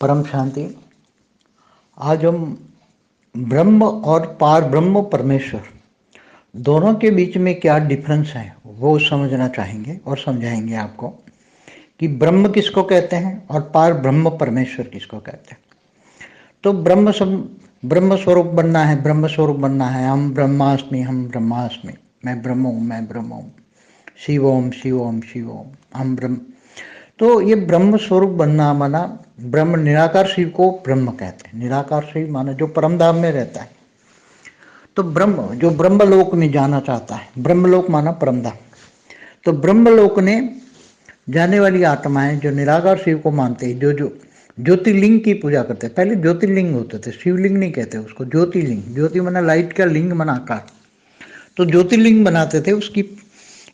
परम शांति। आज हम ब्रह्म और पार ब्रह्म परमेश्वर दोनों के बीच में क्या डिफरेंस है वो समझना चाहेंगे और समझाएंगे आपको कि ब्रह्म किसको कहते हैं और पार ब्रह्म परमेश्वर किसको कहते हैं। तो ब्रह्म स्वरूप बनना है, ब्रह्म स्वरूप बनना है। हम ब्रह्मास्मि, हम ब्रह्मास्मि, मैं ब्रह्म हूँ, मैं ब्रह्म हूँ, शिव ओम शिव ओम शिव ओम, हम ब्रह्म। तो ये ब्रह्म स्वरूप बनना माना ब्रह्म निराकार शिव को ब्रह्म कहते हैं। निराकार शिव माना जो परम धाम में रहता है। तो ब्रह्म जो ब्रह्मलोक में जाना चाहता है, ब्रह्मलोक माना परम धाम। तो ब्रह्मलोक ने जाने वाली आत्माएं जो निराकार शिव को मानते हैं, जो जो ज्योतिर्लिंग की पूजा करते हैं। पहले ज्योतिर्लिंग होते थे, शिवलिंग नहीं कहते उसको, ज्योतिर्लिंग। ज्योति माना लाइट का, लिंग माना आकार। तो ज्योतिर्लिंग बनाते थे, उसकी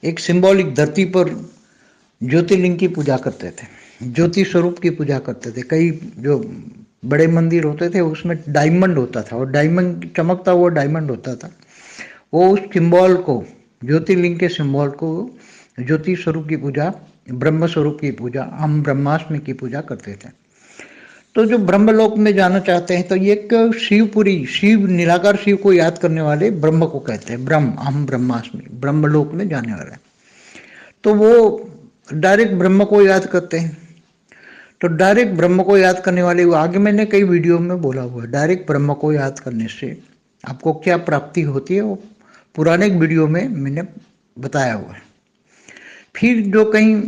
एक सिंबॉलिक धरती पर ज्योतिर्लिंग की पूजा करते थे, ज्योति स्वरूप की पूजा करते थे। कई जो बड़े मंदिर होते थे उसमें डायमंड होता था और डायमंड चमकता हुआ डायमंड होता था। वो उस सिंबल को, ज्योतिर्लिंग के सिंबल को, ज्योति स्वरूप की पूजा, ब्रह्म स्वरूप की पूजा, हम ब्रह्मास्मि की पूजा करते थे। तो जो ब्रह्मलोक में जाना चाहते हैं तो ये एक शिवपुरी, शिव निराकार शिव को याद करने वाले ब्रह्म को कहते हैं ब्रह्म, हम ब्रह्मास्मि, ब्रह्मलोक में जाने वाले। तो वो डायरेक्ट ब्रह्म को याद करते हैं। तो डायरेक्ट ब्रह्म को याद करने वाले, वो आगे मैंने कई वीडियो में बोला हुआ है, डायरेक्ट ब्रह्म को याद करने से आपको क्या प्राप्ति होती है वो पुराने वीडियो में मैंने बताया हुआ है। फिर जो कहीं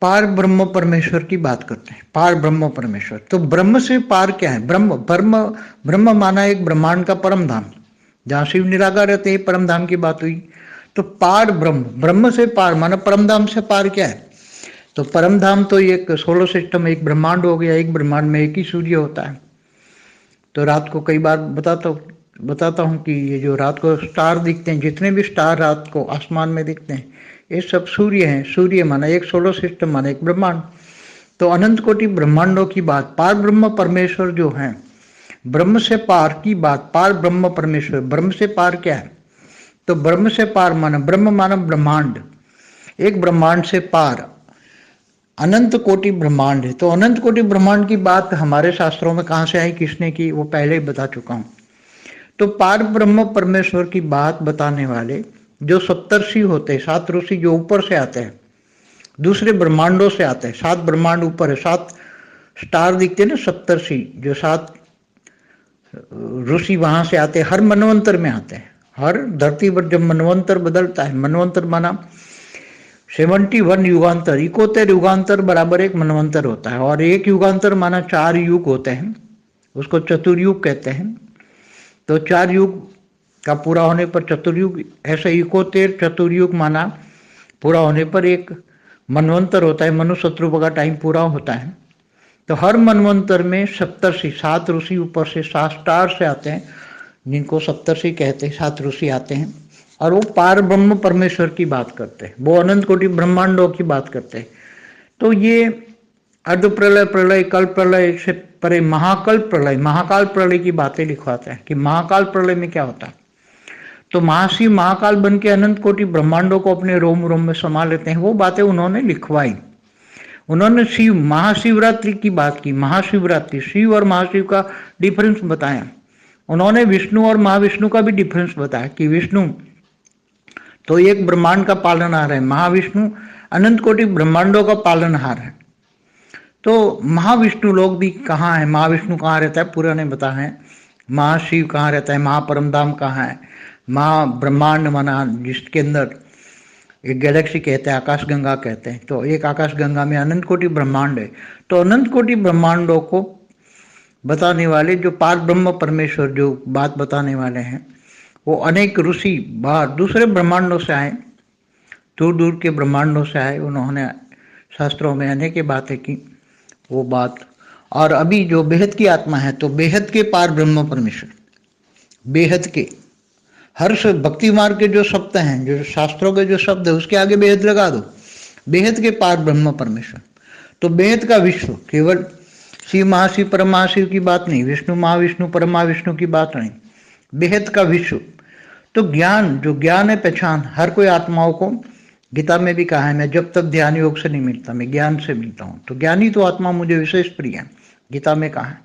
पार ब्रह्म परमेश्वर की बात करते हैं, पार ब्रह्म परमेश्वर, तो ब्रह्म से पार क्या है? ब्रह्म ब्रह्म ब्रह्म माना एक ब्रह्मांड का परम धाम, जहाँ शिव निराकार रहते हैं, परम धाम की बात हुई। तो पार ब्रह्म, ब्रह्म से पार माना परम धाम से पार क्या है? तो परम धाम तो एक सोलर सिस्टम, एक ब्रह्मांड हो गया। एक ब्रह्मांड में एक ही सूर्य होता है। तो रात को कई बार बताता हूँ कि ये जो रात को स्टार दिखते हैं, जितने भी स्टार रात को आसमान में दिखते हैं, ये सब सूर्य हैं। सूर्य माना एक सोलर सिस्टम, माना एक ब्रह्मांड। तो अनंत कोटि ब्रह्मांडों की बात, पार ब्रह्म परमेश्वर जो है, ब्रह्म से पार की बात, पार ब्रह्म परमेश्वर। ब्रह्म से पार क्या है? तो ब्रह्म से पार माना, ब्रह्म माना ब्रह्मांड, एक ब्रह्मांड से पार अनंत कोटि ब्रह्मांड है। तो अनंत कोटि ब्रह्मांड की बात हमारे शास्त्रों में कहाँ से आई, किसने की, वो पहले ही बता चुका हूँ। तो पार ब्रह्म परमेश्वर की बात बताने वाले जो सप्तर्षि होते हैं, 7 ऋषि जो ऊपर से आते हैं, दूसरे ब्रह्मांडों से आते हैं। 7 ब्रह्मांड ऊपर है, 7 स्टार दिखते हैं ना, सप्तर्षि जो 7 ऋषि वहां से आते हैं, हर मनवंतर में आते हैं। हर धरती पर जब मनवंतर बदलता है, मनवंतर माना 71 युगांतर, 71 युगांतर बराबर एक मनवंतर होता है। और एक युगांतर माना 4 युग होते हैं, उसको चतुर्युग कहते हैं। तो 4 युग का पूरा होने पर चतुर्युग, ऐसे 71 चतुर्युग माना पूरा होने पर एक मनवंतर होता है। मनुष्य शत्रु का टाइम पूरा होता है। तो हर मनवंतर में सप्तर्षि, 7 ऋषि ऊपर से 7 स्टार से आते हैं, जिनको सप्तर्षि कहते हैं। 7 ऋषि आते हैं और वो पार ब्रह्म परमेश्वर की बात करते हैं, वो अनंत कोटि ब्रह्मांडों की बात करते हैं। तो ये अर्ध प्रलय, प्रलय, कल्प प्रलय से परे महाकल्प प्रलय, महाकाल प्रलय की बातें लिखवाते हैं कि महाकाल प्रलय में क्या होता है। तो महाशिव महाकाल बन के अनंत कोटि ब्रह्मांडों को अपने रोम रोम में समा लेते हैं। वो बातें उन्होंने लिखवाई। उन्होंने शिव महाशिवरात्रि की बात की, महाशिवरात्रि, शिव और महाशिव का डिफरेंस बताया। उन्होंने विष्णु और महाविष्णु का भी डिफरेंस बताया कि विष्णु तो एक ब्रह्मांड का पालनहार है, महाविष्णु अनंत कोटि ब्रह्मांडों का पालनहार है। तो महाविष्णु लोग भी कहाँ है, महाविष्णु कहाँ रहता है, पूरा नहीं बताया है। महाशिव कहाँ रहता है, महापरमधाम कहाँ है, महाब्रह्मांड माना जिसके अंदर एक गैलेक्सी कहते हैं, आकाश गंगा कहते हैं। तो एक आकाश गंगा में अनंत कोटि ब्रह्मांड है। तो अनंत कोटि ब्रह्मांडों को बताने वाले जो पार ब्रह्म परमेश्वर जो बात बताने वाले हैं, वो अनेक ऋषि बाहर दूसरे ब्रह्मांडों से आए, दूर दूर के ब्रह्मांडों से आए। उन्होंने शास्त्रों में अनेक बातें की, वो बात। और अभी जो बेहद की आत्मा है, तो बेहद के पार ब्रह्म परमेश्वर, बेहद के हर्ष भक्ति मार्ग के जो शब्द हैं, जो शास्त्रों के जो शब्द है, उसके आगे बेहद लगा दो, बेहद के पार ब्रह्म परमेश्वर। तो बेहद का विश्व, केवल शिव महाशिव परम महाशिव की बात नहीं, विष्णु महाविष्णु परम महाविष्णु की बात नहीं, बेहद का विश्व। तो ज्ञान, जो ज्ञान है, पहचान, हर कोई आत्माओं को, गीता में भी कहा है, मैं जब तक ध्यान योग से नहीं मिलता, मैं ज्ञान से मिलता हूँ। तो ज्ञानी तो आत्मा मुझे विशेष प्रिय है, गीता में कहा है।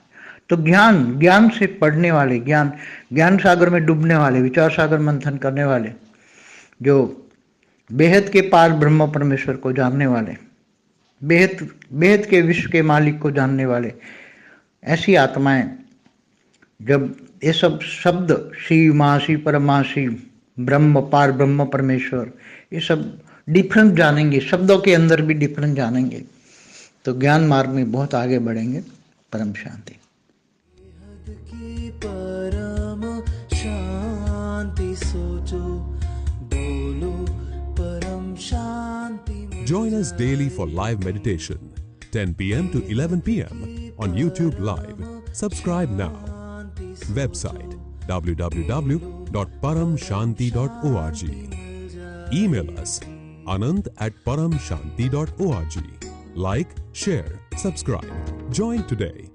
तो ज्ञान, ज्ञान से पढ़ने वाले, ज्ञान ज्ञान सागर में डूबने वाले, विचार सागर मंथन करने वाले, जो बेहद के पार ब्रह्म परमेश्वर को जानने वाले, बेहद बेहद के विश्व के मालिक को जानने वाले, ऐसी आत्माएं जब ये सब शब्द शिव, महाशिव, परमाशिव, ब्रह्म, पार ब्रह्म, परमेश्वर, ये सब डिफरेंस जानेंगे, शब्दों के अंदर भी डिफरेंस जानेंगे, तो ज्ञान मार्ग में बहुत आगे बढ़ेंगे। परम शांति। परम शांति सोचो, बोलो परम शांति। Join us daily for live meditation, 10 p.m. to 11 p.m. on YouTube Live. Subscribe now. Website www.paramshanti.org. Email us anand@paramshanti.org. Like, share, subscribe. Join today.